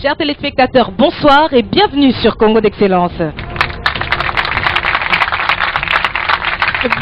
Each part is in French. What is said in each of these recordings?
Chers téléspectateurs, bonsoir et bienvenue sur Congo d'Excellence.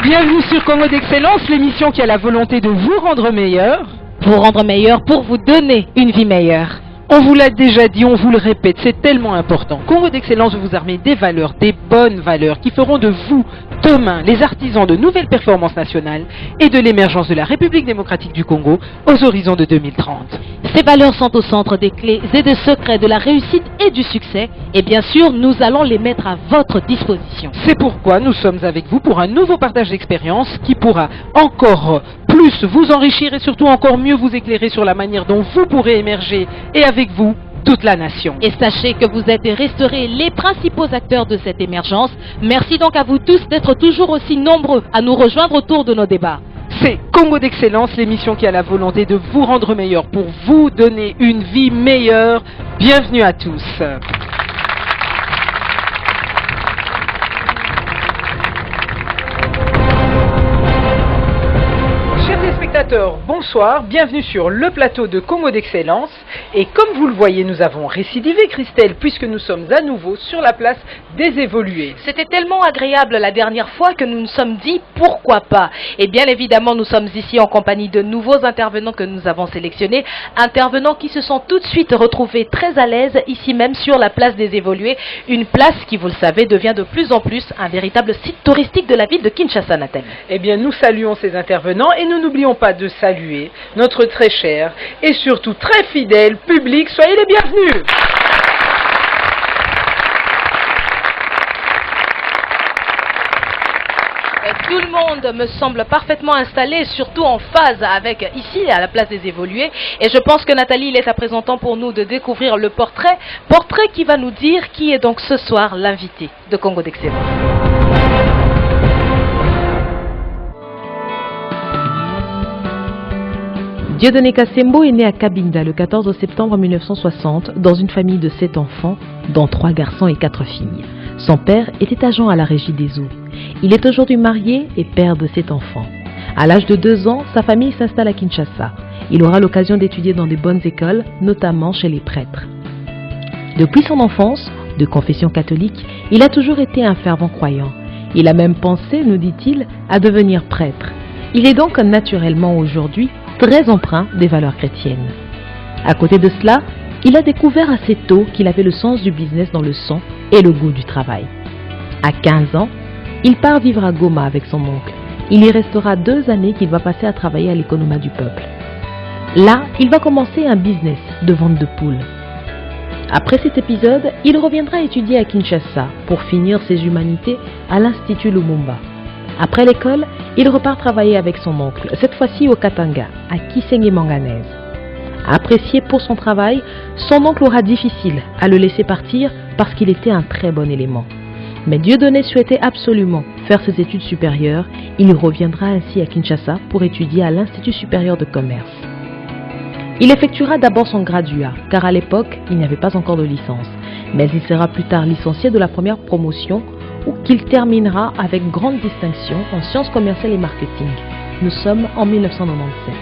Bienvenue sur Congo d'Excellence, l'émission qui a la volonté de vous rendre meilleur. Vous rendre meilleur pour vous donner une vie meilleure. On vous l'a déjà dit, on vous le répète, c'est tellement important. Congo d'Excellence vous armer des valeurs, des bonnes valeurs qui feront de vous, demain, les artisans de nouvelles performances nationales et de l'émergence de la République démocratique du Congo aux horizons de 2030. Ces valeurs sont au centre des clés et des secrets de la réussite et du succès et bien sûr, nous allons les mettre à votre disposition. C'est pourquoi nous sommes avec vous pour un nouveau partage d'expérience qui pourra encore plus vous enrichir et surtout encore mieux vous éclairer sur la manière dont vous pourrez émerger et avec vous, toute la nation. Et sachez que vous êtes et resterez les principaux acteurs de cette émergence. Merci donc à vous tous d'être toujours aussi nombreux à nous rejoindre autour de nos débats. C'est Congo d'Excellence, l'émission qui a la volonté de vous rendre meilleur pour vous donner une vie meilleure. Bienvenue à tous. Bonsoir, bienvenue sur le plateau de Congo d'Excellence et comme vous le voyez nous avons récidivé Christelle puisque nous sommes à nouveau sur la place des évolués. C'était tellement agréable la dernière fois que nous nous sommes dit pourquoi pas. Et bien évidemment nous sommes ici en compagnie de nouveaux intervenants que nous avons sélectionnés, intervenants qui se sont tout de suite retrouvés très à l'aise ici même sur la place des évolués, une place qui vous le savez devient de plus en plus un véritable site touristique de la ville de Kinshasa, Nathalie. Eh bien nous saluons ces intervenants et nous n'oublions pas de saluer notre très cher et surtout très fidèle public. Soyez les bienvenus. Tout le monde me semble parfaitement installé, surtout en phase avec ici à la place des évolués. Et je pense que Nathalie, il est à présent temps pour nous de découvrir le portrait qui va nous dire qui est donc ce soir l'invité de Congo d'Excellence. Dieudonné Kassembo est né à Kabinda le 14 septembre 1960 dans une famille de 7 enfants, dont 3 garçons et 4 filles. Son père était agent à la régie des eaux. Il est aujourd'hui marié et père de 7 enfants. À l'âge de 2 ans, sa famille s'installe à Kinshasa. Il aura l'occasion d'étudier dans de bonnes écoles, notamment chez les prêtres. Depuis son enfance, de confession catholique, il a toujours été un fervent croyant. Il a même pensé, nous dit-il, à devenir prêtre. Il est donc naturellement aujourd'hui très empreint des valeurs chrétiennes. À côté de cela, il a découvert assez tôt qu'il avait le sens du business dans le sang et le goût du travail. À 15 ans, il part vivre à Goma avec son oncle. Il y restera 2 années qu'il va passer à travailler à l'économat du peuple. Là, il va commencer un business de vente de poules. Après cet épisode, il reviendra étudier à Kinshasa pour finir ses humanités à l'Institut Lumumba. Après l'école, il repart travailler avec son oncle, cette fois-ci au Katanga, à Kisenyi Manganèse. Apprécié pour son travail, son oncle aura difficile à le laisser partir parce qu'il était un très bon élément. Mais Dieudonné souhaitait absolument faire ses études supérieures. Il reviendra ainsi à Kinshasa pour étudier à l'Institut supérieur de commerce. Il effectuera d'abord son graduat, car à l'époque, il n'y avait pas encore de licence. Mais il sera plus tard licencié de la première promotion ou qu'il terminera avec grande distinction en sciences commerciales et marketing. Nous sommes en 1997.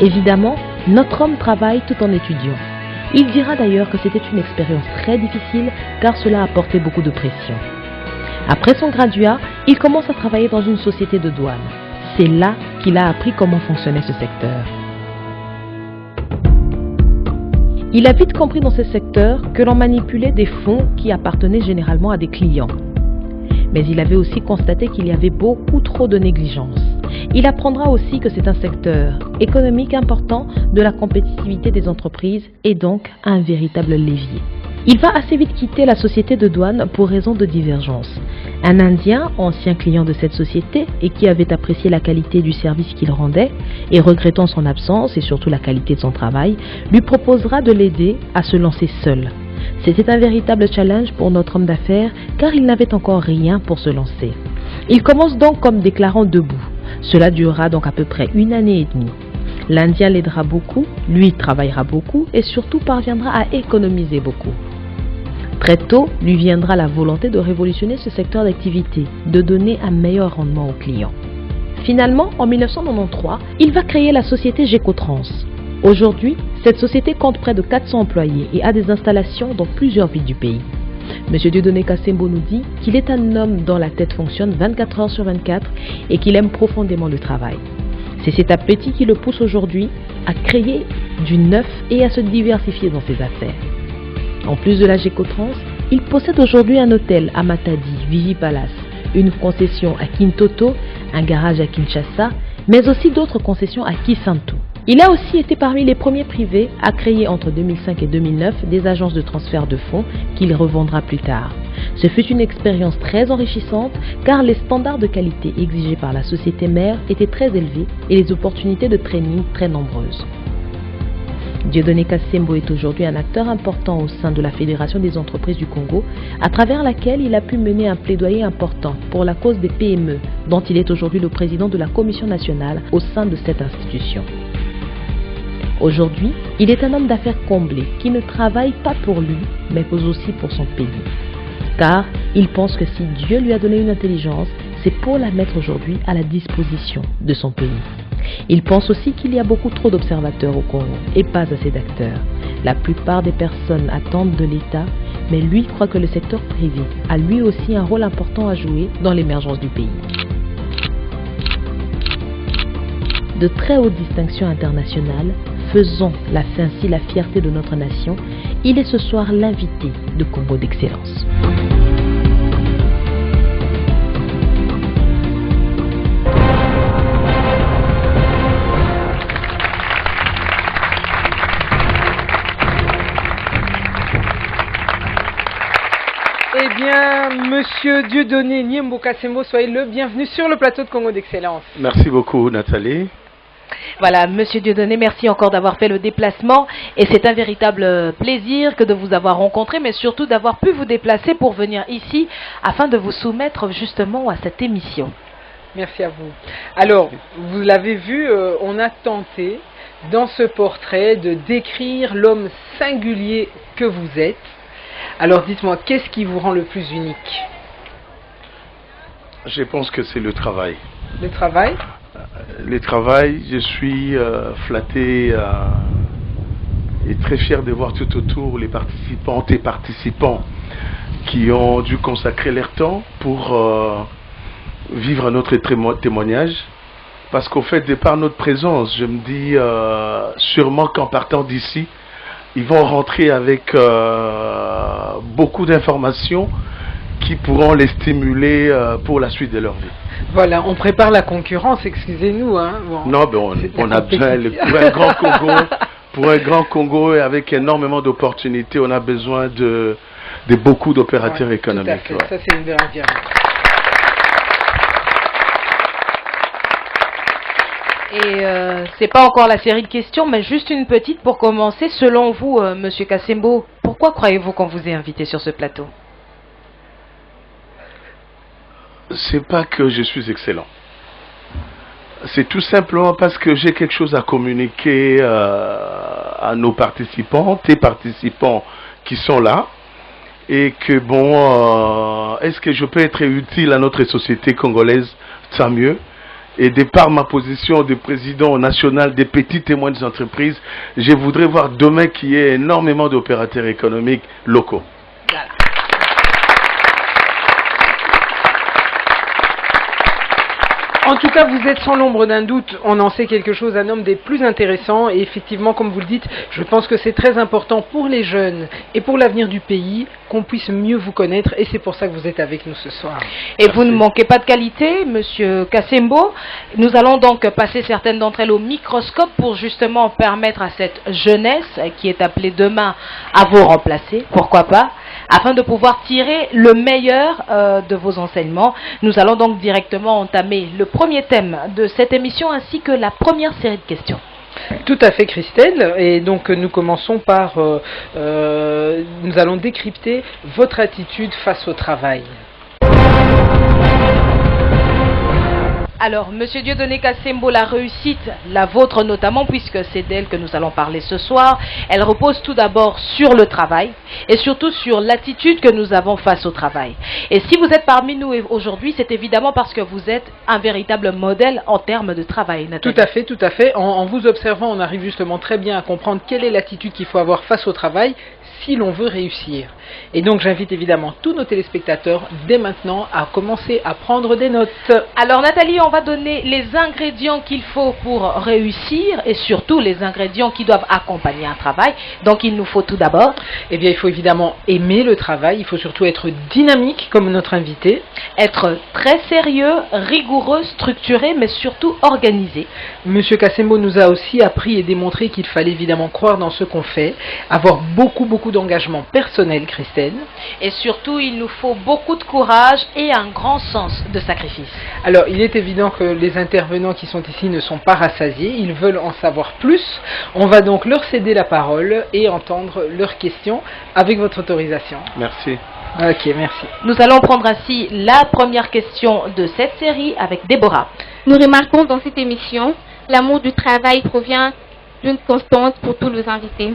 Évidemment, notre homme travaille tout en étudiant. Il dira d'ailleurs que c'était une expérience très difficile car cela a apporté beaucoup de pression. Après son graduat, il commence à travailler dans une société de douane. C'est là qu'il a appris comment fonctionnait ce secteur. Il a vite compris dans ce secteur que l'on manipulait des fonds qui appartenaient généralement à des clients. Mais il avait aussi constaté qu'il y avait beaucoup trop de négligence. Il apprendra aussi que c'est un secteur économique important de la compétitivité des entreprises et donc un véritable levier. Il va assez vite quitter la société de douane pour raison de divergence. Un Indien, ancien client de cette société et qui avait apprécié la qualité du service qu'il rendait et regrettant son absence et surtout la qualité de son travail, lui proposera de l'aider à se lancer seul. C'était un véritable challenge pour notre homme d'affaires car il n'avait encore rien pour se lancer. Il commence donc comme déclarant debout. Cela durera donc à peu près 1 année et demie. L'Indien l'aidera beaucoup, lui travaillera beaucoup et surtout parviendra à économiser beaucoup. Très tôt, lui viendra la volonté de révolutionner ce secteur d'activité, de donner un meilleur rendement aux clients. Finalement, en 1993, il va créer la société Gécotrans. Aujourd'hui, Cette société compte près de 400 employés et a des installations dans plusieurs villes du pays. Monsieur Dieudonné Kassembo nous dit qu'il est un homme dont la tête fonctionne 24 heures sur 24 et qu'il aime profondément le travail. C'est cet appétit qui le pousse aujourd'hui à créer du neuf et à se diversifier dans ses affaires. En plus de la Gécotrans, il possède aujourd'hui un hôtel à Matadi, Vivi Palace, une concession à Kintoto, un garage à Kinshasa, mais aussi d'autres concessions à Kisantu. Il a aussi été parmi les premiers privés à créer entre 2005 et 2009 des agences de transfert de fonds qu'il revendra plus tard. Ce fut une expérience très enrichissante car les standards de qualité exigés par la société mère étaient très élevés et les opportunités de training très nombreuses. Dieudonné Kassembo est aujourd'hui un acteur important au sein de la Fédération des entreprises du Congo, à travers laquelle il a pu mener un plaidoyer important pour la cause des PME, dont il est aujourd'hui le président de la Commission nationale au sein de cette institution. Aujourd'hui, il est un homme d'affaires comblé qui ne travaille pas pour lui, mais aussi pour son pays. Car il pense que si Dieu lui a donné une intelligence, c'est pour la mettre aujourd'hui à la disposition de son pays. Il pense aussi qu'il y a beaucoup trop d'observateurs au Congo et pas assez d'acteurs. La plupart des personnes attendent de l'État, mais lui croit que le secteur privé a lui aussi un rôle important à jouer dans l'émergence du pays. De très hautes distinctions internationales, faisons ainsi la fierté de notre nation, il est ce soir l'invité de Congo d'Excellence. Eh bien, Monsieur Dieudonné Niembo Kassembo, soyez le bienvenu sur le plateau de Congo d'Excellence. Merci beaucoup, Nathalie. Voilà, Monsieur Dieudonné, merci encore d'avoir fait le déplacement et c'est un véritable plaisir que de vous avoir rencontré, mais surtout d'avoir pu vous déplacer pour venir ici afin de vous soumettre justement à cette émission. Merci à vous. Alors, vous l'avez vu, on a tenté dans ce portrait de décrire l'homme singulier que vous êtes. Alors dites-moi, qu'est-ce qui vous rend le plus unique? Je pense que c'est le travail. Le travail? Le travail, je suis flatté et très fier de voir tout autour les participantes et participants qui ont dû consacrer leur temps pour vivre notre témoignage. Parce qu'au fait, de par notre présence, je me dis sûrement qu'en partant d'ici, ils vont rentrer avec beaucoup d'informations qui pourront les stimuler pour la suite de leur vie. Voilà, on prépare la concurrence, excusez-nous. Hein. Bon, non, mais on a besoin, pour un grand Congo et avec énormément d'opportunités, on a besoin de beaucoup d'opérateurs économiques. Tout à fait. Ça c'est une vraie vérité. Et c'est pas encore la série de questions, mais juste une petite pour commencer. Selon vous, Monsieur Kassembo, pourquoi croyez-vous qu'on vous ait invité sur ce plateau? C'est pas que je suis excellent. C'est tout simplement parce que j'ai quelque chose à communiquer à nos participantes et participants qui sont là. Et que bon, est-ce que je peux être utile à notre société congolaise? Tant mieux. Et de par ma position de président national des petites et moyennes entreprises, je voudrais voir demain qu'il y ait énormément d'opérateurs économiques locaux. Voilà. En tout cas, vous êtes sans l'ombre d'un doute, on en sait quelque chose, un homme des plus intéressants. Et effectivement, comme vous le dites, je pense que c'est très important pour les jeunes et pour l'avenir du pays qu'on puisse mieux vous connaître. Et c'est pour ça que vous êtes avec nous ce soir. Et merci. Vous ne manquez pas de qualité, Monsieur Kassembo. Nous allons donc passer certaines d'entre elles au microscope pour justement permettre à cette jeunesse qui est appelée demain à vous remplacer, pourquoi pas, afin de pouvoir tirer le meilleur de vos enseignements. Nous allons donc directement entamer le premier thème de cette émission ainsi que la première série de questions. Tout à fait, Christelle. Et donc nous commençons par, nous allons décrypter votre attitude face au travail. Alors, Monsieur Dieudonné Kassembo, la réussite, la vôtre notamment, puisque c'est d'elle que nous allons parler ce soir, elle repose tout d'abord sur le travail et surtout sur l'attitude que nous avons face au travail. Et si vous êtes parmi nous aujourd'hui, c'est évidemment parce que vous êtes un véritable modèle en termes de travail, Nathalie. Tout à fait, tout à fait. En vous observant, on arrive justement très bien à comprendre quelle est l'attitude qu'il faut avoir face au travail si l'on veut réussir. Et donc j'invite évidemment tous nos téléspectateurs dès maintenant à commencer à prendre des notes. Alors Nathalie, on va donner les ingrédients qu'il faut pour réussir et surtout les ingrédients qui doivent accompagner un travail. Donc il nous faut tout d'abord... Eh bien il faut évidemment aimer le travail, il faut surtout être dynamique comme notre invité. Être très sérieux, rigoureux, structuré mais surtout organisé. Monsieur Kassembo nous a aussi appris et démontré qu'il fallait évidemment croire dans ce qu'on fait, avoir beaucoup d'engagement personnel, Christelle. Et surtout, il nous faut beaucoup de courage et un grand sens de sacrifice. Alors, il est évident que les intervenants qui sont ici ne sont pas rassasiés, ils veulent en savoir plus. On va donc leur céder la parole et entendre leurs questions avec votre autorisation. Merci. Ok, merci. Nous allons prendre ainsi la première question de cette série avec Déborah. Nous remarquons dans cette émission, l'amour du travail provient d'une constante pour tous nos invités.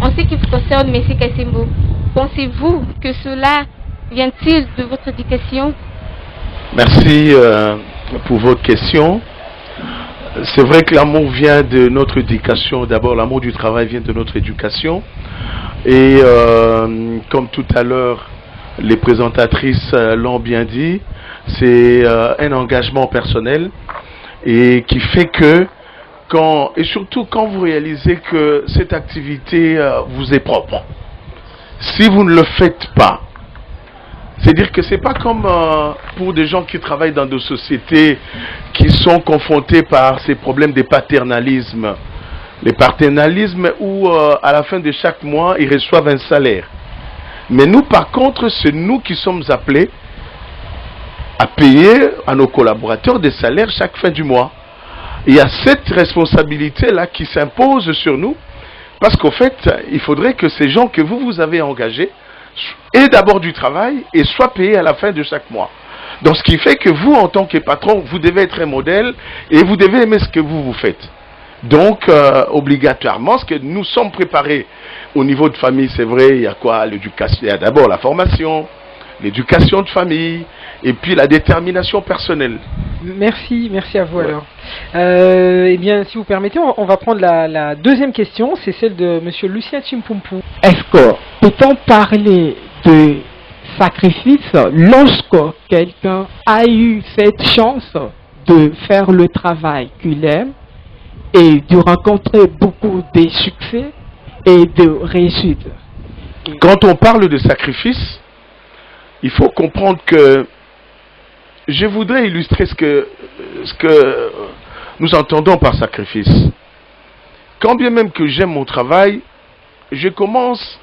En ce qui vous concerne, M. Kassembo, pensez-vous que cela vient-il de votre éducation? Merci pour votre question. C'est vrai que l'amour vient de notre éducation. D'abord, l'amour du travail vient de notre éducation. Et comme tout à l'heure, les présentatrices l'ont bien dit, c'est un engagement personnel et qui fait que et surtout quand vous réalisez que cette activité vous est propre. Si vous ne le faites pas, c'est-à-dire que c'est pas comme pour des gens qui travaillent dans des sociétés qui sont confrontés par ces problèmes de paternalisme. Les paternalismes où à la fin de chaque mois, ils reçoivent un salaire. Mais nous, par contre, c'est nous qui sommes appelés à payer à nos collaborateurs des salaires chaque fin du mois. Il y a cette responsabilité-là qui s'impose sur nous, parce qu'au fait, il faudrait que ces gens que vous avez engagés aient d'abord du travail et soient payés à la fin de chaque mois. Donc ce qui fait que vous, en tant que patron, vous devez être un modèle et vous devez aimer ce que vous faites. Donc, obligatoirement, ce que nous sommes préparés au niveau de famille, c'est vrai, il y a quoi? L'éducation, il y a d'abord la formation, l'éducation de famille, et puis la détermination personnelle. Merci à vous alors. Eh bien, si vous permettez, on va prendre la deuxième question, c'est celle de Monsieur Lucien Chimpumpu. Est-ce que peut-on parler de sacrifice lorsque quelqu'un a eu cette chance de faire le travail qu'il aime et de rencontrer beaucoup de succès et de réussite? Quand on parle de sacrifice, il faut comprendre que je voudrais illustrer ce que nous entendons par sacrifice. Quand bien même que j'aime mon travail, je commence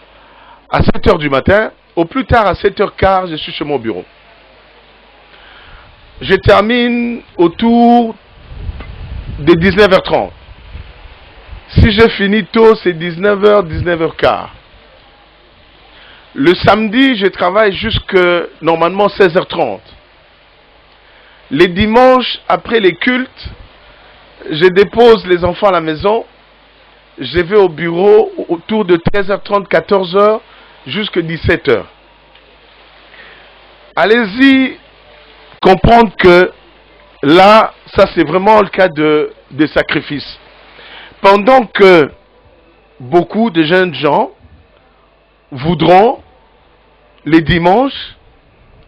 à 7 heures du matin, au plus tard à 7h15, je suis chez mon bureau. Je termine autour de 19h30. Si je finis tôt, c'est 19h, 19h15. Le samedi, je travaille jusque normalement 16h30. Les dimanches, après les cultes, je dépose les enfants à la maison. Je vais au bureau autour de 13h30, 14h, jusqu'à 17h. Allez-y comprendre que là, ça c'est vraiment le cas de sacrifice. Pendant que beaucoup de jeunes gens voudront les dimanches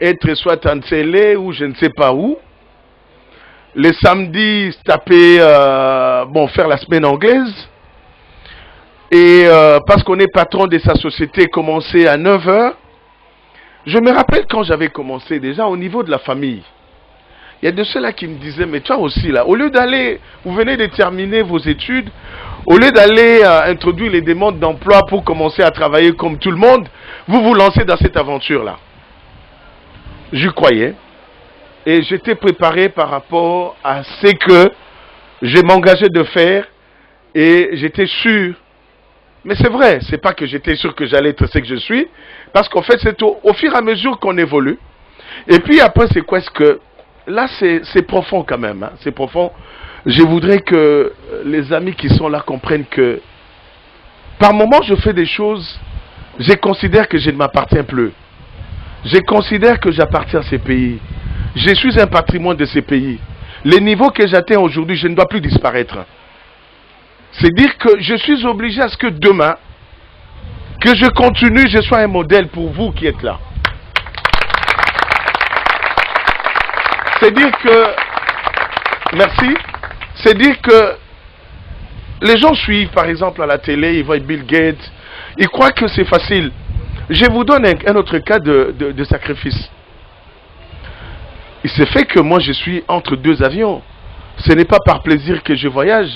être soit en télé ou je ne sais pas où, les samedis taper, faire la semaine anglaise, et parce qu'on est patron de sa société, commencer à 9h. Je me rappelle quand j'avais commencé déjà au niveau de la famille, il y a de ceux-là qui me disaient, mais toi aussi là, au lieu d'aller, vous venez de terminer vos études, au lieu d'aller introduire les demandes d'emploi pour commencer à travailler comme tout le monde, vous vous lancez dans cette aventure-là. Je croyais, et j'étais préparé par rapport à ce que je m'engageais de faire, et j'étais sûr. Mais c'est vrai, c'est pas que j'étais sûr que j'allais être ce que je suis, parce qu'en fait c'est au fur et à mesure qu'on évolue. Et puis après c'est quoi? Est-ce que là, c'est profond quand même. Hein, c'est profond. Je voudrais que les amis qui sont là comprennent que par moments, je fais des choses, je considère que je ne m'appartiens plus. Je considère que j'appartiens à ces pays. Je suis un patrimoine de ces pays. Les niveaux que j'atteins aujourd'hui, je ne dois plus disparaître. C'est dire que je suis obligé à ce que demain, que je continue, je sois un modèle pour vous qui êtes là. C'est dire que, merci, c'est dire que les gens suivent par exemple à la télé, ils voient Bill Gates, ils croient que c'est facile. Je vous donne un autre cas de sacrifice. Il s'est fait que moi je suis entre deux avions. Ce n'est pas par plaisir que je voyage.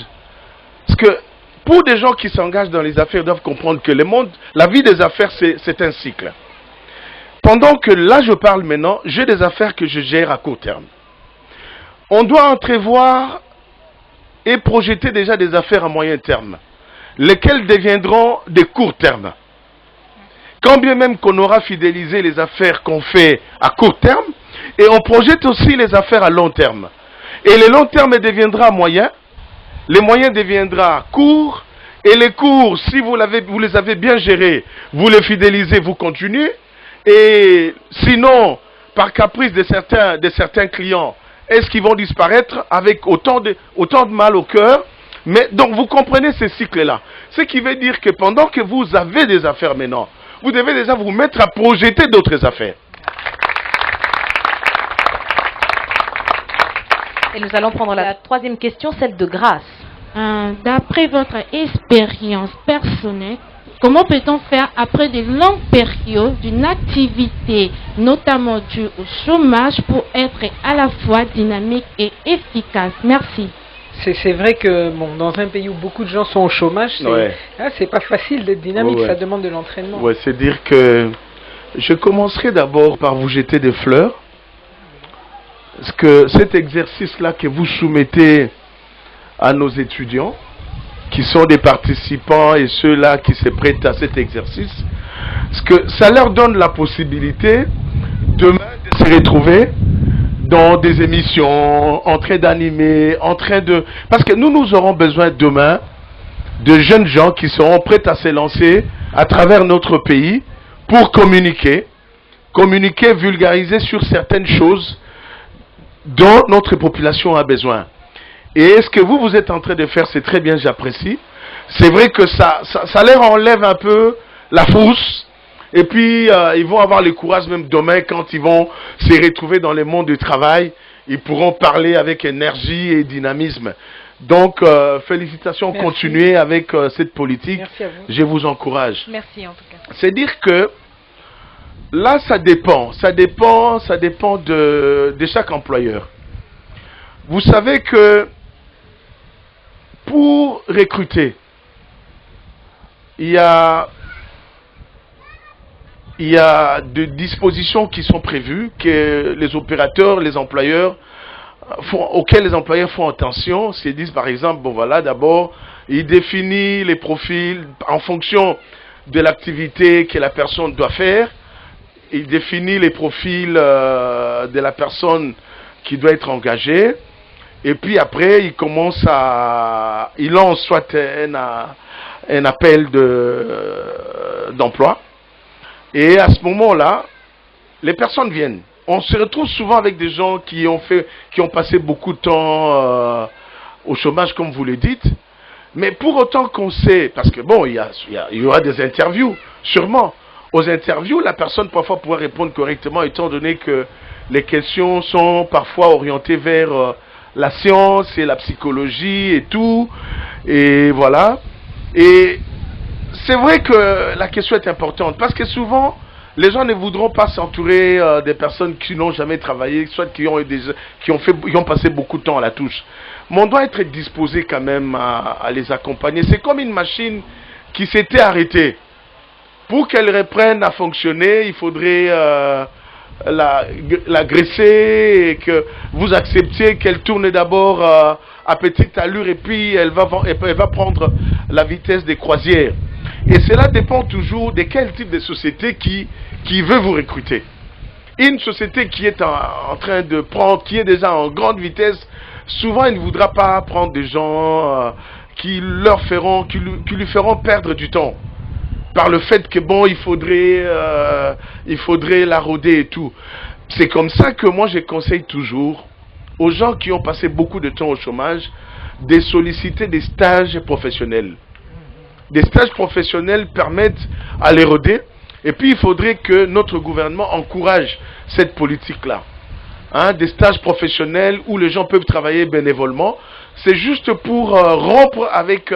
Parce que pour des gens qui s'engagent dans les affaires, ils doivent comprendre que le monde, la vie des affaires, c'est un cycle. Pendant que là je parle maintenant, j'ai des affaires que je gère à court terme. On doit entrevoir et projeter déjà des affaires à moyen terme, lesquelles deviendront des courts termes. Quand bien même qu'on aura fidélisé les affaires qu'on fait à court terme, et on projette aussi les affaires à long terme. Et le long terme deviendra moyen, les moyens deviendra court, et les courts, si vous les avez bien gérés, vous les fidélisez, vous continuez, et sinon, par caprice de certains clients, est-ce qu'ils vont disparaître avec autant de mal au cœur? Mais donc vous comprenez ces cycles-là. Ce qui veut dire que pendant que vous avez des affaires maintenant, vous devez déjà vous mettre à projeter d'autres affaires. Et nous allons prendre la troisième question, celle de Grâce. D'après votre expérience personnelle, comment peut-on faire après de longues périodes d'une activité, notamment due au chômage, pour être à la fois dynamique et efficace? Merci. C'est vrai que bon, dans un pays où beaucoup de gens sont au chômage, c'est pas facile d'être dynamique, ça demande de l'entraînement. Ouais, c'est dire que je commencerai d'abord par vous jeter des fleurs. Parce que cet exercice-là que vous soumettez à nos étudiants, qui sont des participants et ceux-là qui se prêtent à cet exercice, parce que ça leur donne la possibilité demain de se retrouver dans des émissions, en train d'animer, parce que nous aurons besoin demain de jeunes gens qui seront prêts à se lancer à travers notre pays pour communiquer, vulgariser sur certaines choses dont notre population a besoin. Et ce que vous êtes en train de faire, c'est très bien, j'apprécie. C'est vrai que ça leur enlève un peu la frousse. Et puis, ils vont avoir le courage même demain, quand ils vont se retrouver dans le monde du travail, ils pourront parler avec énergie et dynamisme. Donc, félicitations, continuez avec cette politique. Merci à vous. Je vous encourage. Merci en tout cas. C'est dire que là, ça dépend de chaque employeur. Vous savez que pour recruter, il y a des dispositions qui sont prévues que les opérateurs, les employeurs auxquels les employeurs font attention. Ils disent par exemple, bon voilà, d'abord, ils définissent les profils en fonction de l'activité que la personne doit faire. Il définit les profils de la personne qui doit être engagée. Et puis après, il lance soit un appel d'emploi. Et à ce moment-là, les personnes viennent. On se retrouve souvent avec des gens qui ont passé beaucoup de temps au chômage, comme vous le dites. Mais pour autant qu'on sait, parce que bon, il y aura des interviews, sûrement. Aux interviews, la personne parfois pourra répondre correctement, étant donné que les questions sont parfois orientées vers la science et la psychologie et tout. Et voilà. Et c'est vrai que la question est importante, parce que souvent, les gens ne voudront pas s'entourer des personnes qui n'ont jamais travaillé, soit qui ont passé beaucoup de temps à la touche. Mais on doit être disposé quand même à les accompagner. C'est comme une machine qui s'était arrêtée. Pour qu'elle reprenne à fonctionner, il faudrait la graisser et que vous acceptiez qu'elle tourne d'abord à petite allure et puis elle va prendre la vitesse des croisières. Et cela dépend toujours de quel type de société qui veut vous recruter. Une société qui est en train de prendre, qui est déjà en grande vitesse, souvent il ne voudra pas prendre des gens qui lui feront perdre du temps. Par le fait que bon, il faudrait la roder et tout. C'est comme ça que moi je conseille toujours aux gens qui ont passé beaucoup de temps au chômage de solliciter des stages professionnels. Des stages professionnels permettent à les roder. Et puis il faudrait que notre gouvernement encourage cette politique-là. Hein, des stages professionnels où les gens peuvent travailler bénévolement. C'est juste pour rompre avec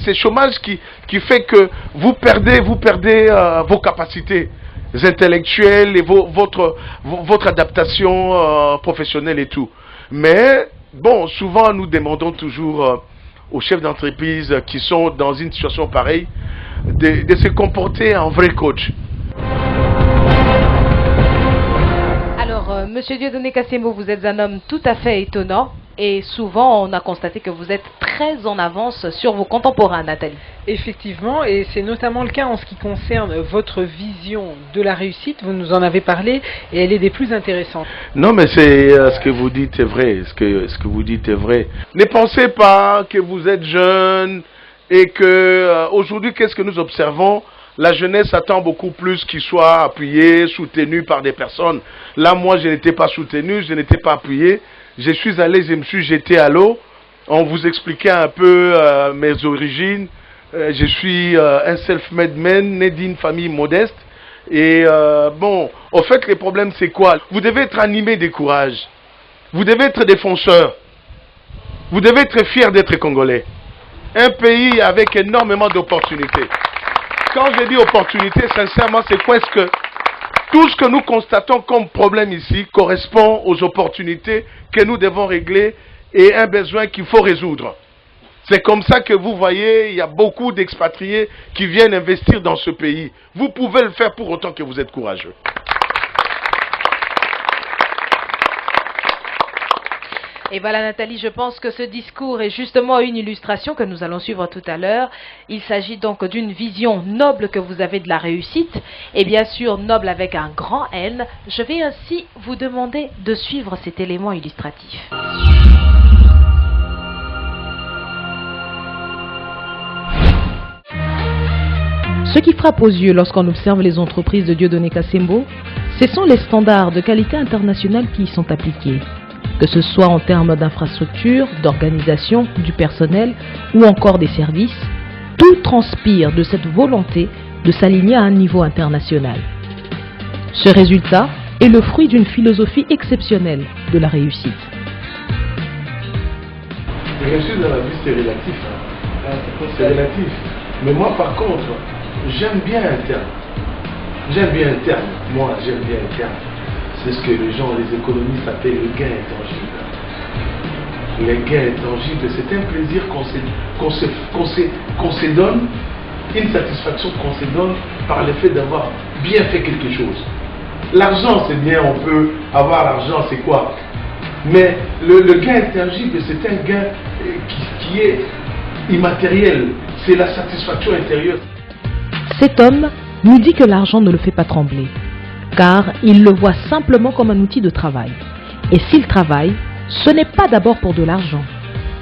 ces chômages qui fait que vous perdez vos capacités intellectuelles et votre adaptation professionnelle et tout. Mais bon, souvent nous demandons toujours aux chefs d'entreprise qui sont dans une situation pareille de se comporter en vrai coach. Alors, Monsieur Dieudonné Kassembo, vous êtes un homme tout à fait étonnant et souvent on a constaté que vous êtes très en avance sur vos contemporains, Nathalie. Effectivement, et c'est notamment le cas en ce qui concerne votre vision de la réussite. Vous nous en avez parlé et elle est des plus intéressantes. Non, mais c'est ce que vous dites est vrai. Ce que vous dites est vrai. Ne pensez pas que vous êtes jeune et que aujourd'hui, qu'est-ce que nous observons? La jeunesse attend beaucoup plus qu'il soit appuyé, soutenu par des personnes. Là, moi, je n'étais pas soutenu, je n'étais pas appuyé. Je suis allé, je me suis jeté à l'eau. On vous expliquait un peu mes origines. Je suis un self-made man, né d'une famille modeste. Et bon, au fait, le problème, c'est quoi? Vous devez être animé de courage. Vous devez être défenseur. Vous devez être fier d'être congolais. Un pays avec énormément d'opportunités. Quand je dis opportunités, sincèrement, c'est quoi? Est-ce que tout ce que nous constatons comme problème ici correspond aux opportunités que nous devons régler et un besoin qu'il faut résoudre. C'est comme ça que vous voyez, il y a beaucoup d'expatriés qui viennent investir dans ce pays. Vous pouvez le faire pour autant que vous êtes courageux. Et voilà Nathalie, je pense que ce discours est justement une illustration que nous allons suivre tout à l'heure. Il s'agit donc d'une vision noble que vous avez de la réussite, et bien sûr noble avec un grand N. Je vais ainsi vous demander de suivre cet élément illustratif. Ce qui frappe aux yeux lorsqu'on observe les entreprises de Dieudonné Kassembo, ce sont les standards de qualité internationale qui y sont appliqués. Que ce soit en termes d'infrastructure, d'organisation, du personnel ou encore des services, tout transpire de cette volonté de s'aligner à un niveau international. Ce résultat est le fruit d'une philosophie exceptionnelle de la réussite. Réussir dans la vie, c'est relatif. C'est relatif. Mais moi, par contre, j'aime bien un terme. J'aime bien un terme. Moi, j'aime bien un terme. C'est ce que les gens, les économistes appellent le gain intangible. Le gain intangible, c'est un plaisir qu'on se donne, une satisfaction qu'on se donne par le fait d'avoir bien fait quelque chose. L'argent, c'est bien, on peut avoir l'argent, c'est quoi? Mais le gain intangible, c'est un gain qui est immatériel. C'est la satisfaction intérieure. Cet homme nous dit que l'argent ne le fait pas trembler, car il le voit simplement comme un outil de travail. Et s'il travaille, ce n'est pas d'abord pour de l'argent,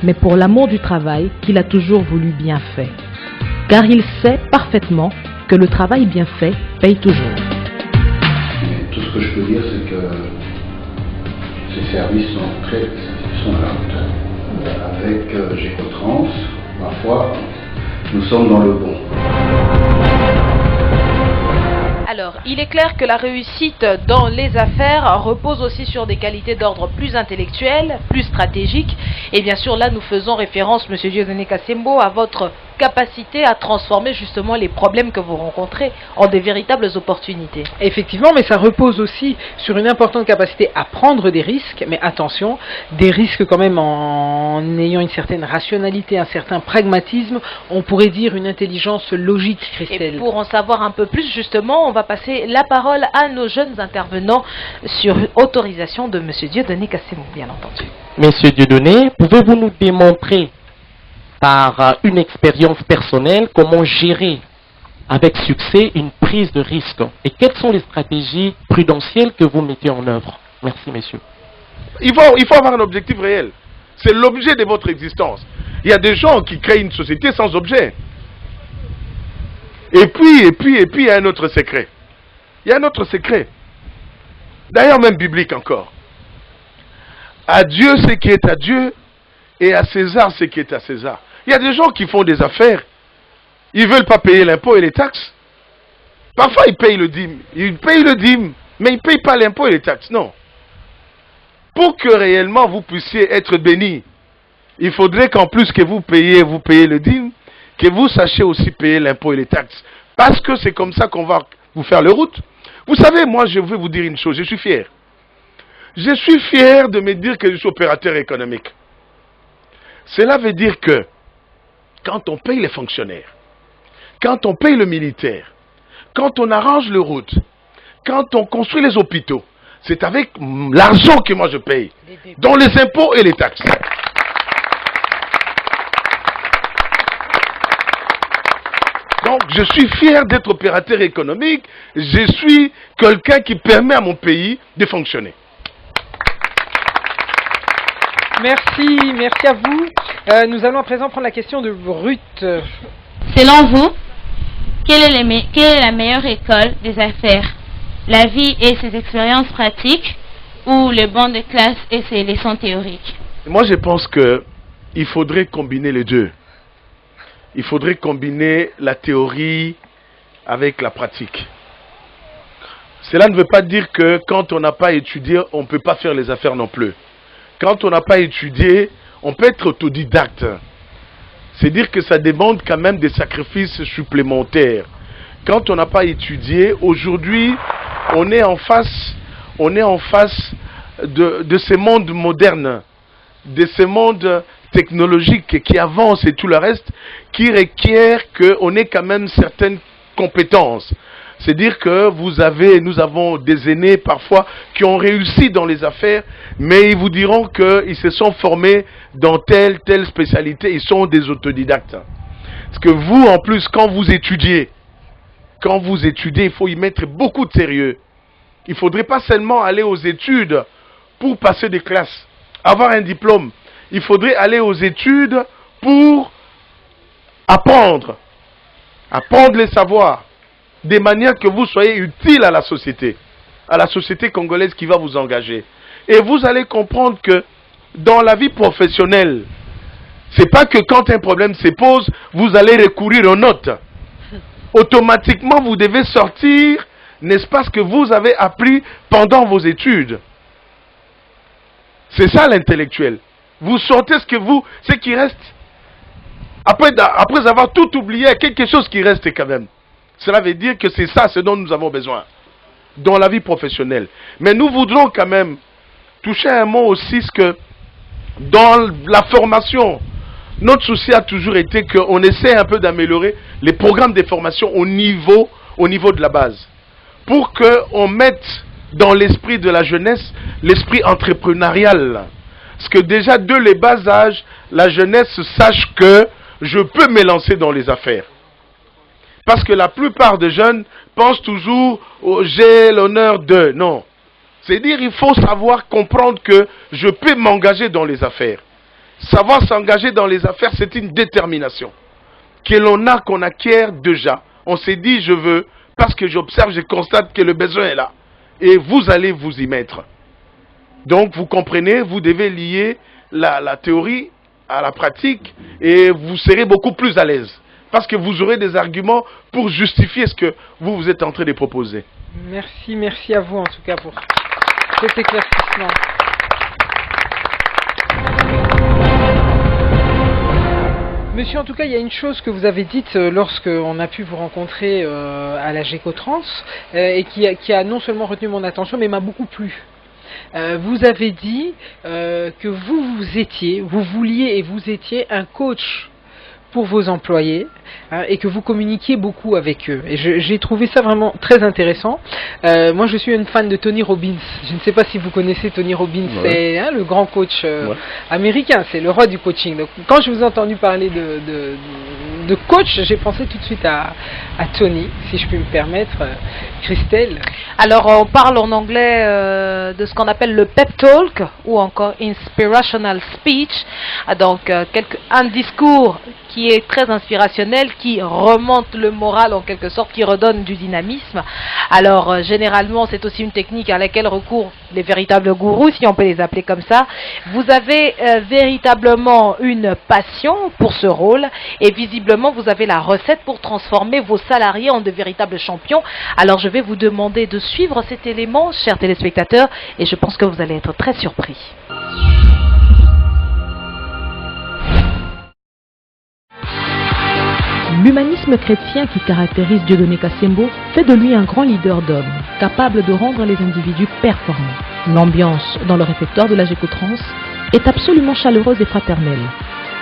mais pour l'amour du travail qu'il a toujours voulu bien fait. Car il sait parfaitement que le travail bien fait paye toujours. Mais tout ce que je peux dire, c'est que ces services sont à la hauteur. Avec Gécotrans, parfois, nous sommes dans le bon. Alors, il est clair que la réussite dans les affaires repose aussi sur des qualités d'ordre plus intellectuel, plus stratégique. Et bien sûr, là, nous faisons référence, Monsieur Dieudonné Kassembo, à votre capacité à transformer justement les problèmes que vous rencontrez en des véritables opportunités. Effectivement, mais ça repose aussi sur une importante capacité à prendre des risques, mais attention, des risques quand même en ayant une certaine rationalité, un certain pragmatisme, on pourrait dire une intelligence logique, Christelle. Et pour en savoir un peu plus, justement, on va passer la parole à nos jeunes intervenants sur autorisation de Monsieur Dieudonné Kassembo, bien entendu. Monsieur Dieudonné, pouvez-vous nous démontrer par une expérience personnelle comment gérer avec succès une prise de risque? Et quelles sont les stratégies prudentielles que vous mettez en œuvre? Merci, messieurs. Il faut avoir un objectif réel. C'est l'objet de votre existence. Il y a des gens qui créent une société sans objet. Et puis, il y a un autre secret. Il y a un autre secret. D'ailleurs, même biblique encore. À Dieu ce qui est à Dieu, et à César ce qui est à César. Il y a des gens qui font des affaires. Ils ne veulent pas payer l'impôt et les taxes. Parfois, ils payent le dîme. Ils payent le dîme, mais ils ne payent pas l'impôt et les taxes. Non. Pour que réellement vous puissiez être bénis, il faudrait qu'en plus que vous payez le dîme, que vous sachiez aussi payer l'impôt et les taxes. Parce que c'est comme ça qu'on va vous faire le route. Vous savez, moi, je vais vous dire une chose, je suis fier. Je suis fier de me dire que je suis opérateur économique. Cela veut dire que quand on paye les fonctionnaires, quand on paye le militaire, quand on arrange les routes, quand on construit les hôpitaux, c'est avec l'argent que moi je paye, dont les impôts et les taxes. Donc, je suis fier d'être opérateur économique. Je suis quelqu'un qui permet à mon pays de fonctionner. Merci à vous. Nous allons à présent prendre la question de Ruth. Selon vous, quelle est la meilleure école des affaires? La vie et ses expériences pratiques ou le banc de classe et ses leçons théoriques? Moi, je pense qu'il faudrait combiner les deux. Il faudrait combiner la théorie avec la pratique. Cela ne veut pas dire que quand on n'a pas étudié, on ne peut pas faire les affaires non plus. Quand on n'a pas étudié, on peut être autodidacte. C'est dire que ça demande quand même des sacrifices supplémentaires. Quand on n'a pas étudié, aujourd'hui, on est en face de ce monde moderne, de ce monde technologique qui avance et tout le reste, qui requiert qu'on ait quand même certaines compétences. C'est-à-dire que nous avons des aînés parfois qui ont réussi dans les affaires, mais ils vous diront qu'ils se sont formés dans telle spécialité, ils sont des autodidactes. Parce que vous, en plus, quand vous étudiez, il faut y mettre beaucoup de sérieux. Il ne faudrait pas seulement aller aux études pour passer des classes, avoir un diplôme. Il faudrait aller aux études pour apprendre les savoirs, de manière que vous soyez utile à la société congolaise qui va vous engager. Et vous allez comprendre que dans la vie professionnelle, c'est pas que quand un problème se pose, vous allez recourir aux notes. Automatiquement, vous devez sortir, n'est-ce pas, ce que vous avez appris pendant vos études. C'est ça l'intellectuel. Vous sortez ce qui reste. Après avoir tout oublié, quelque chose qui reste quand même. Cela veut dire que c'est ça, ce dont nous avons besoin dans la vie professionnelle. Mais nous voudrons quand même toucher un mot aussi, ce que dans la formation, notre souci a toujours été qu'on essaie un peu d'améliorer les programmes de formation au niveau de la base. Pour qu'on mette dans l'esprit de la jeunesse l'esprit entrepreneurial. Parce que déjà, dès les bas âges, la jeunesse sache que je peux me lancer dans les affaires. Parce que la plupart des jeunes pensent toujours j'ai l'honneur de. Non. C'est-à-dire il faut savoir comprendre que je peux m'engager dans les affaires. Savoir s'engager dans les affaires, c'est une détermination qu'on acquiert déjà. On s'est dit je veux, parce que j'observe, je constate que le besoin est là. Et vous allez vous y mettre. Donc vous comprenez, vous devez lier la théorie à la pratique et vous serez beaucoup plus à l'aise. Parce que vous aurez des arguments pour justifier ce que vous êtes en train de proposer. Merci à vous en tout cas pour cet éclaircissement. Monsieur, en tout cas, il y a une chose que vous avez dite lorsqu'on a pu vous rencontrer à la Gécotrans et qui a non seulement retenu mon attention, mais m'a beaucoup plu. Vous avez dit que vous vouliez et vous étiez un coach pour vos employés et que vous communiquiez beaucoup avec eux. Et j'ai trouvé ça vraiment très intéressant. Moi, je suis une fan de Tony Robbins. Je ne sais pas si vous connaissez Tony Robbins. Ouais. C'est le grand coach américain. C'est le roi du coaching. Donc, quand je vous ai entendu parler de coach, j'ai pensé tout de suite à Tony, si je puis me permettre, Christelle. Alors, on parle en anglais de ce qu'on appelle le pep talk ou encore inspirational speech. Donc, un discours qui est très inspirationnel, qui remonte le moral en quelque sorte, qui redonne du dynamisme. Alors, généralement, c'est aussi une technique à laquelle recourent les véritables gourous, si on peut les appeler comme ça. Vous avez véritablement une passion pour ce rôle et visiblement, vous avez la recette pour transformer vos salariés en de véritables champions. Alors, je vais vous demander de suivre cet élément, chers téléspectateurs, et je pense que vous allez être très surpris. L'humanisme chrétien qui caractérise Dieudonné Kassembo fait de lui un grand leader d'hommes, capable de rendre les individus performants. L'ambiance dans le réfectoire de la Gécotrans est absolument chaleureuse et fraternelle.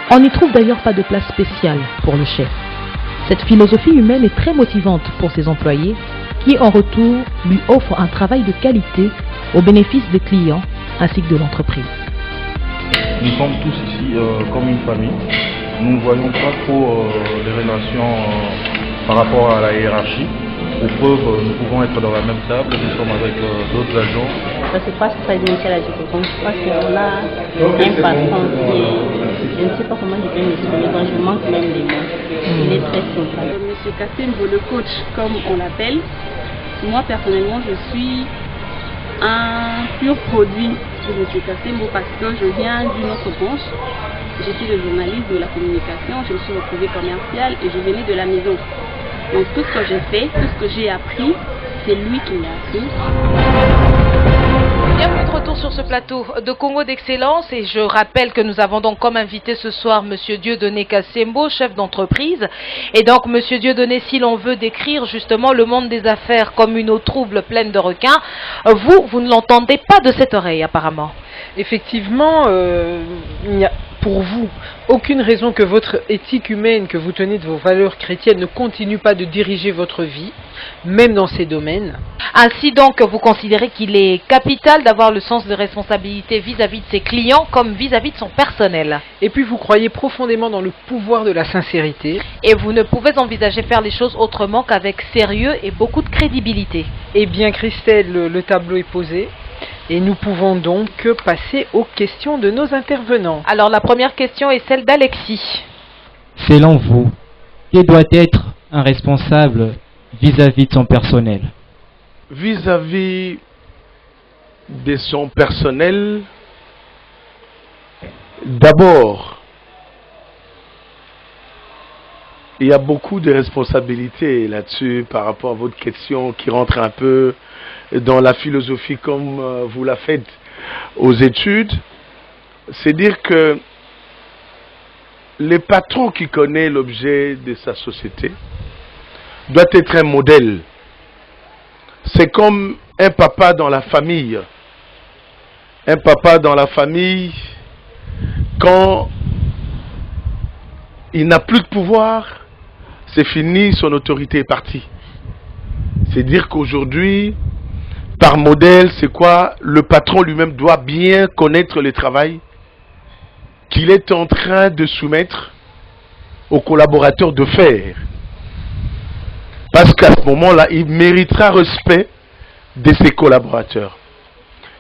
On n'y trouve d'ailleurs pas de place spéciale pour le chef. Cette philosophie humaine est très motivante pour ses employés qui, en retour, lui offrent un travail de qualité au bénéfice des clients ainsi que de l'entreprise. Nous sommes tous ici comme une famille. Nous ne voyons pas trop les relations par rapport à la hiérarchie. Aux preuves, nous pouvons être dans la même table, nous sommes avec d'autres agents. Ça se passe très bien chez la Gécotrans parce qu'on a un patron qui est, je ne sais pas comment je peux m'exprimer, donc je manque même des mots. Il est très sympa. Monsieur Kassembo, le coach, comme on l'appelle, moi personnellement, je suis un pur produit de Monsieur Kassembo parce que je viens d'une autre branche. Je suis le journaliste de la communication, je me suis retrouvée commerciale et je venais de la maison. Donc tout ce que j'ai fait, tout ce que j'ai appris, c'est lui qui m'a appris. Bienvenue de retour sur ce plateau de Congo d'Excellence et je rappelle que nous avons donc comme invité ce soir Monsieur Dieudonné Kassembo, chef d'entreprise. Et donc Monsieur Dieudonné, si l'on veut décrire justement le monde des affaires comme une eau trouble pleine de requins, vous ne l'entendez pas de cette oreille apparemment. Effectivement, il n'y a pour vous aucune raison que votre éthique humaine, que vous tenez de vos valeurs chrétiennes, ne continue pas de diriger votre vie, même dans ces domaines. Ainsi donc, vous considérez qu'il est capital d'avoir le sens de responsabilité vis-à-vis de ses clients comme vis-à-vis de son personnel. Et puis vous croyez profondément dans le pouvoir de la sincérité. Et vous ne pouvez envisager faire les choses autrement qu'avec sérieux et beaucoup de crédibilité. Eh bien Christelle, le tableau est posé. Et nous pouvons donc passer aux questions de nos intervenants. Alors la première question est celle d'Alexis. Selon vous, qui doit être un responsable vis-à-vis de son personnel? Vis-à-vis de son personnel, d'abord, il y a beaucoup de responsabilités là-dessus par rapport à votre question qui rentre un peu dans la philosophie comme vous la faites aux études. C'est dire que le patron qui connaît l'objet de sa société doit être un modèle. C'est comme un papa dans la famille. Un papa dans la famille, quand il n'a plus de pouvoir, c'est fini, son autorité est partie. C'est dire qu'aujourd'hui, par modèle, c'est quoi? Le patron lui-même doit bien connaître le travail qu'il est en train de soumettre aux collaborateurs de faire. Parce qu'à ce moment-là, il méritera respect de ses collaborateurs.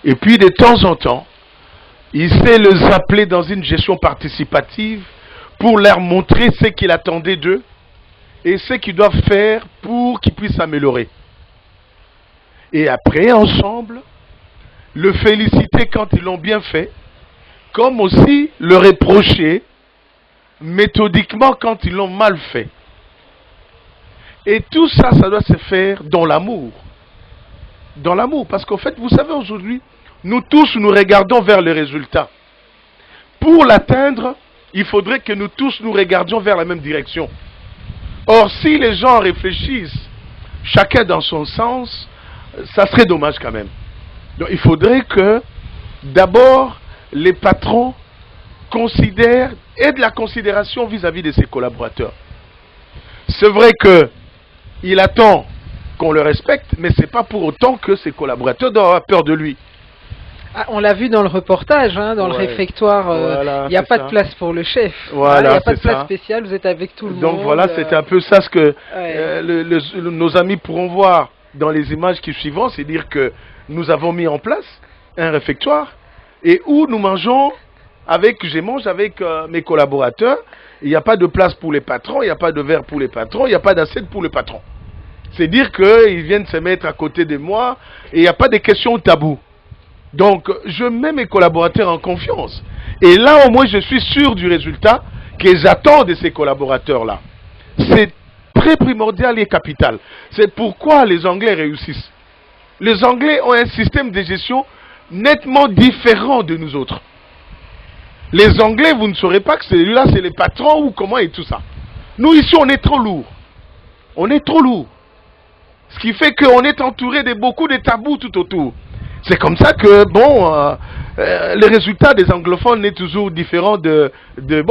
Et puis, de temps en temps, il sait les appeler dans une gestion participative pour leur montrer ce qu'il attendait d'eux et ce qu'ils doivent faire pour qu'ils puissent s'améliorer. Et après, ensemble, le féliciter quand ils l'ont bien fait, comme aussi le reprocher méthodiquement quand ils l'ont mal fait. Et tout ça, ça doit se faire dans l'amour. Dans l'amour, parce qu'en fait, vous savez, aujourd'hui, nous tous, nous regardons vers le résultat. Pour l'atteindre, il faudrait que nous tous nous regardions vers la même direction. Or, si les gens réfléchissent, chacun dans son sens, ça serait dommage quand même. Donc, il faudrait que, d'abord, les patrons considèrent, aient de la considération vis-à-vis de ses collaborateurs. C'est vrai qu'il attend qu'on le respecte, mais ce n'est pas pour autant que ses collaborateurs doivent avoir peur de lui. Ah, on l'a vu dans le reportage, hein, dans le réfectoire, il n'y a pas de place pour le chef. Voilà, il n'y a pas de place ça. spéciale, vous êtes avec tout le monde. Donc voilà, c'était un peu ça ce que nos amis pourront voir dans les images qui suivront, c'est dire que nous avons mis en place un réfectoire et où nous mangeons je mange avec mes collaborateurs. Il n'y a pas de place pour les patrons, il n'y a pas de verre pour les patrons, il n'y a pas d'assiette pour le patron. C'est dire qu'ils viennent se mettre à côté de moi et il n'y a pas de questions taboues. Donc, je mets mes collaborateurs en confiance. Et là, au moins, je suis sûr du résultat que j'attends de ces collaborateurs-là. C'est très primordial et capital. C'est pourquoi les Anglais réussissent. Les Anglais ont un système de gestion nettement différent de nous autres. Les Anglais, vous ne saurez pas que celui-là, c'est les patrons ou comment et tout ça. Nous, ici, on est trop lourd. On est trop lourd. Ce qui fait qu'on est entouré de beaucoup de tabous tout autour. C'est comme ça que, le résultat des anglophones est toujours différent bon,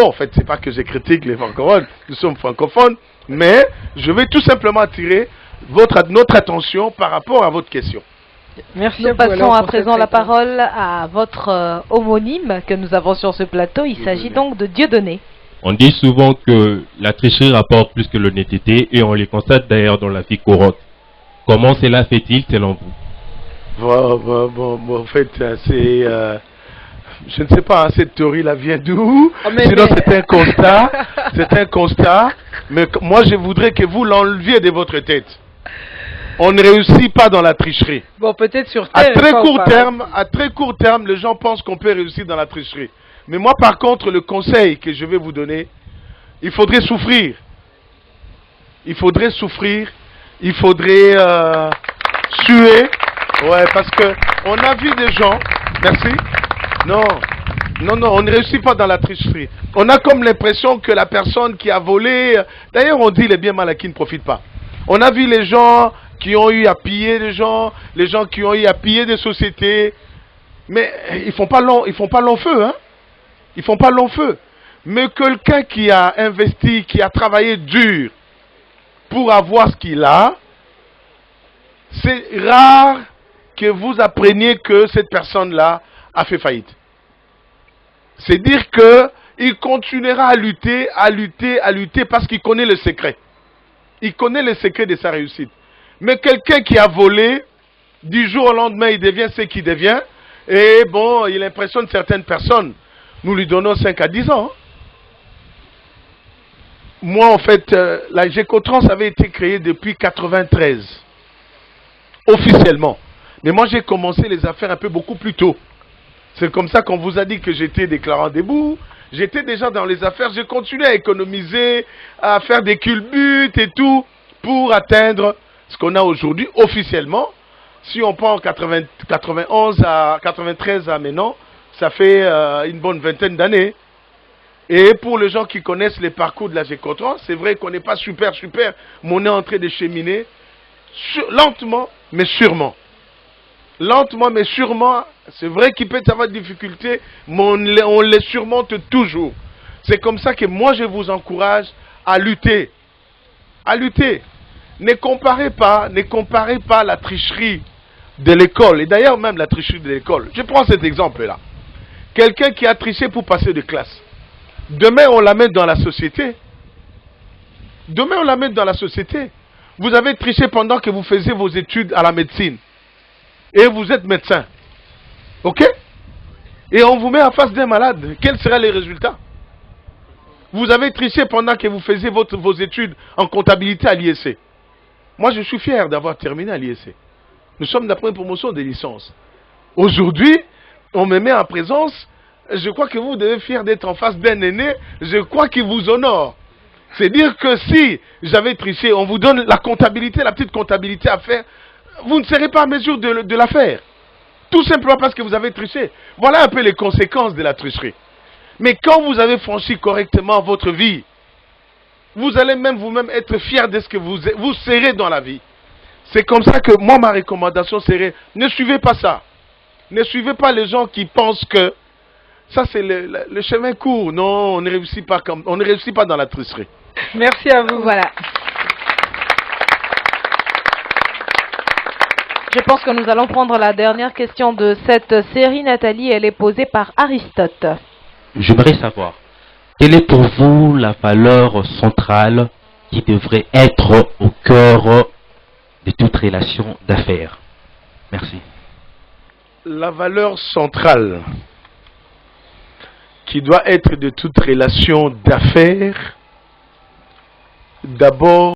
en fait, c'est pas que je critique les francophones, nous sommes francophones, mais je vais tout simplement attirer notre attention par rapport à votre question. Merci. Nous passons à présent la parole à votre homonyme que nous avons sur ce plateau. Il s'agit donc de Dieudonné. On dit souvent que la tricherie rapporte plus que l'honnêteté et on les constate d'ailleurs dans la vie courante. Comment cela fait-il selon vous? En fait, c'est... je ne sais pas, hein, cette théorie-là vient d'où? Sinon, c'est un constat. C'est un constat. Mais moi, je voudrais que vous l'enleviez de votre tête. On ne réussit pas dans la tricherie. Bon, peut-être sur à très court terme, les gens pensent qu'on peut réussir dans la tricherie. Mais moi, par contre, le conseil que je vais vous donner, il faudrait souffrir. Il faudrait souffrir. Il faudrait suer. Ouais, parce que on a vu des gens. Merci. Non, on ne réussit pas dans la tricherie. On a comme l'impression que la personne qui a volé. D'ailleurs, on dit les biens mal acquis ne profitent pas. On a vu les gens qui ont eu à piller des gens, les gens qui ont eu à piller des sociétés. Mais ils font pas long feu, hein. Ils font pas long feu. Mais quelqu'un qui a investi, qui a travaillé dur pour avoir ce qu'il a, c'est rare que vous appreniez que cette personne-là a fait faillite. C'est dire qu'il continuera à lutter parce qu'il connaît le secret. Il connaît le secret de sa réussite. Mais quelqu'un qui a volé, du jour au lendemain, il devient ce qu'il devient. Et bon, il impressionne certaines personnes. Nous lui donnons 5 à 10 ans. Moi, en fait, la Gécotrans avait été créée depuis 93. Officiellement. Mais moi, j'ai commencé les affaires un peu beaucoup plus tôt. C'est comme ça qu'on vous a dit que j'étais déclarant debout. J'étais déjà dans les affaires. J'ai continué à économiser, à faire des culbutes et tout, pour atteindre ce qu'on a aujourd'hui officiellement. Si on prend 91 à 93 à maintenant, ça fait une bonne vingtaine d'années. Et pour les gens qui connaissent les parcours de la Gécotrans, c'est vrai qu'on n'est pas super, mais on est en train de cheminer lentement, mais sûrement. Lentement, mais sûrement, c'est vrai qu'il peut y avoir des difficultés, mais on les surmonte toujours. C'est comme ça que moi, je vous encourage à lutter. À lutter. Ne comparez pas la tricherie de l'école, et d'ailleurs même la tricherie de l'école. Je prends cet exemple-là. Quelqu'un qui a triché pour passer de classe. Demain, on l'amène dans la société. Vous avez triché pendant que vous faisiez vos études à la médecine. Et vous êtes médecin. Ok? Et on vous met en face d'un malade. Quels seraient les résultats? Vous avez triché pendant que vous faisiez vos études en comptabilité à l'IEC. Moi, je suis fier d'avoir terminé à l'IEC. Nous sommes dans la première promotion des licences. Aujourd'hui, on me met en présence. Je crois que vous devez être fier d'être en face d'un aîné. Je crois qu'il vous honore. C'est dire que si j'avais triché, on vous donne la comptabilité, la petite comptabilité à faire. Vous ne serez pas à mesure de la faire. Tout simplement parce que vous avez triché. Voilà un peu les conséquences de la tricherie. Mais quand vous avez franchi correctement votre vie, vous allez même vous-même être fier de ce que vous serez dans la vie. C'est comme ça que moi, ma recommandation serait, ne suivez pas ça. Ne suivez pas les gens qui pensent que ça c'est le chemin court. Non, on ne réussit pas dans la tricherie. Merci à vous. Voilà. Je pense que nous allons prendre la dernière question de cette série, Nathalie. Elle est posée par Aristote. J'aimerais savoir, quelle est pour vous la valeur centrale qui devrait être au cœur de toute relation d'affaires? Merci. La valeur centrale qui doit être de toute relation d'affaires, d'abord,